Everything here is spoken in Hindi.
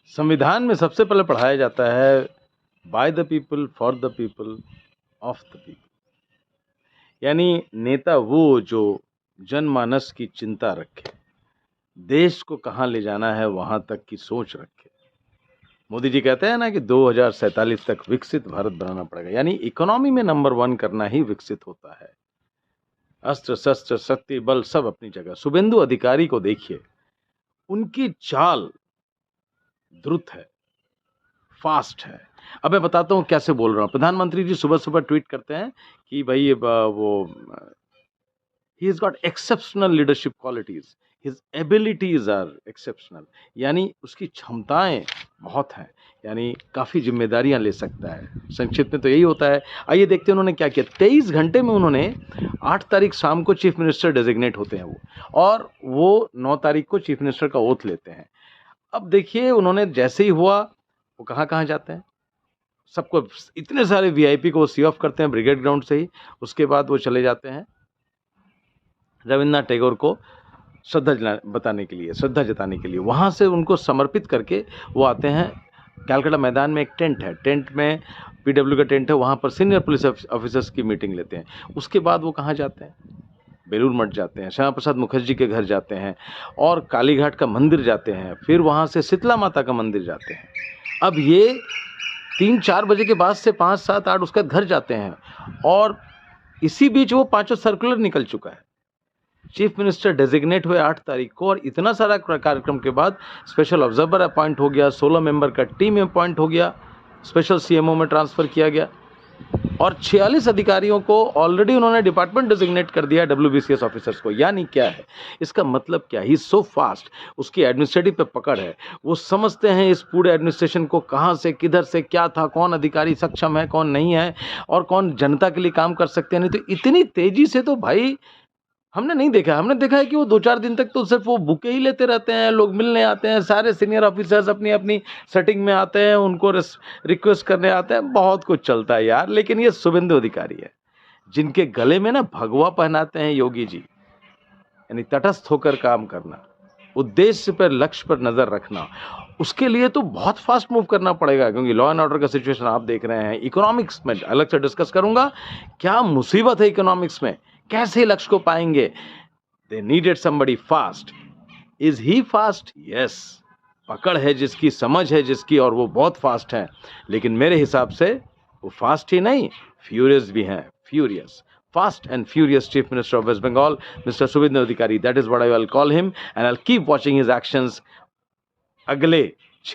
संविधान में सबसे पहले पढ़ाया जाता है by the people, for the people, of the people. यानी नेता वो जो जनमानस की चिंता रखे, देश को कहाँ ले जाना है वहां तक की सोच रखे। मोदी जी कहते हैं ना कि 2047 तक विकसित भारत बनाना पड़ेगा, यानी इकोनॉमी में नंबर 1 करना ही विकसित होता है। अस्त्र शस्त्र शक्ति बल सब अपनी जगह। शुभेंदु अधिकारी को देखिए, उनकी चाल द्रुत है, फास्ट है। अब मैं बताता हूं कैसे बोल रहा हूं। प्रधानमंत्री जी सुबह सुबह ट्वीट करते हैं कि भाई वो ही has got exceptional leadership qualities, his abilities are exceptional, यानी उसकी क्षमताएं बहुत हैं, यानी काफी जिम्मेदारियां ले सकता है। संक्षिप्त में तो यही होता है। आइए देखते हैं उन्होंने क्या किया। 23 घंटे में उन्होंने 8 तारीख शाम को चीफ मिनिस्टर डेजिग्नेट होते हैं वो, और वो 9 तारीख को चीफ मिनिस्टर का ओथ लेते हैं। अब देखिए उन्होंने जैसे ही हुआ वो कहाँ कहाँ जाते हैं, सबको, इतने सारे वीआईपी को सी ऑफ करते हैं ब्रिगेड ग्राउंड से ही। उसके बाद वो चले जाते हैं रविन्द्रनाथ टैगोर को श्रद्धा जताने के लिए। वहाँ से उनको समर्पित करके वो आते हैं कैलकाटा मैदान में। एक टेंट है, टेंट में पीडब्ल्यू का टेंट है, वहाँ पर सीनियर पुलिस ऑफिसर्स की मीटिंग लेते हैं। उसके बाद वो कहाँ जाते हैं, बेलूर मठ जाते हैं, श्यामा प्रसाद मुखर्जी के घर जाते हैं, और कालीघाट का मंदिर जाते हैं, फिर वहाँ से शीतला माता का मंदिर जाते हैं। अब ये 3-4 बजे के बाद से 5, 7, 8 उसके घर जाते हैं, और इसी बीच वो 5 सर्कुलर निकल चुका है। चीफ मिनिस्टर डेजिग्नेट हुए 8 तारीख को, और इतना सारा कार्यक्रम के बाद स्पेशल ऑब्जर्वर अपॉइंट हो गया, 16 मेंबर का टीम अपॉइंट हो गया, स्पेशल सीएमओ में ट्रांसफर किया गया, और 46 अधिकारियों को ऑलरेडी उन्होंने डिपार्टमेंट डेजिग्नेट कर दिया WBCS ऑफिसर्स को। यानी क्या है, इसका मतलब क्या है, ही सो फास्ट, उसकी एडमिनिस्ट्रेटिव पे पकड़ है। वो समझते हैं इस पूरे एडमिनिस्ट्रेशन को कहाँ से किधर से क्या था, कौन अधिकारी सक्षम है कौन नहीं है, और कौन जनता के लिए काम कर सकते हैं। नहीं तो इतनी तेजी से तो भाई हमने नहीं देखा। हमने देखा है कि वो 2-4 दिन तक तो सिर्फ वो बुके ही लेते रहते हैं, लोग मिलने आते हैं, सारे सीनियर ऑफिसर्स अपनी अपनी सेटिंग में आते हैं, उनको रिक्वेस्ट करने आते हैं, बहुत कुछ चलता है यार। लेकिन ये शुभेंदु अधिकारी है जिनके गले में ना भगवा पहनाते हैं योगी जी, यानी तटस्थ होकर काम करना, उद्देश्य पर लक्ष्य पर नजर रखना। उसके लिए तो बहुत फास्ट मूव करना पड़ेगा, क्योंकि लॉ एंड ऑर्डर का सिचुएशन आप देख रहे हैं। इकोनॉमिक्स में अलग से डिस्कस करूंगा, क्या मुसीबत है इकोनॉमिक्स में, कैसे लक्ष्य को पाएंगे। They needed somebody fast. Is he fast? Yes, पकड़ है जिसकी, समझ है जिसकी, और वो बहुत फास्ट है। लेकिन मेरे हिसाब से वो फास्ट ही नहीं, फ्यूरियस भी हैं, furious, fast and furious Chief Minister of West Bengal, Mr. Shubhendu Adhikari. That is what I will call him, and I'll keep watching his actions अगले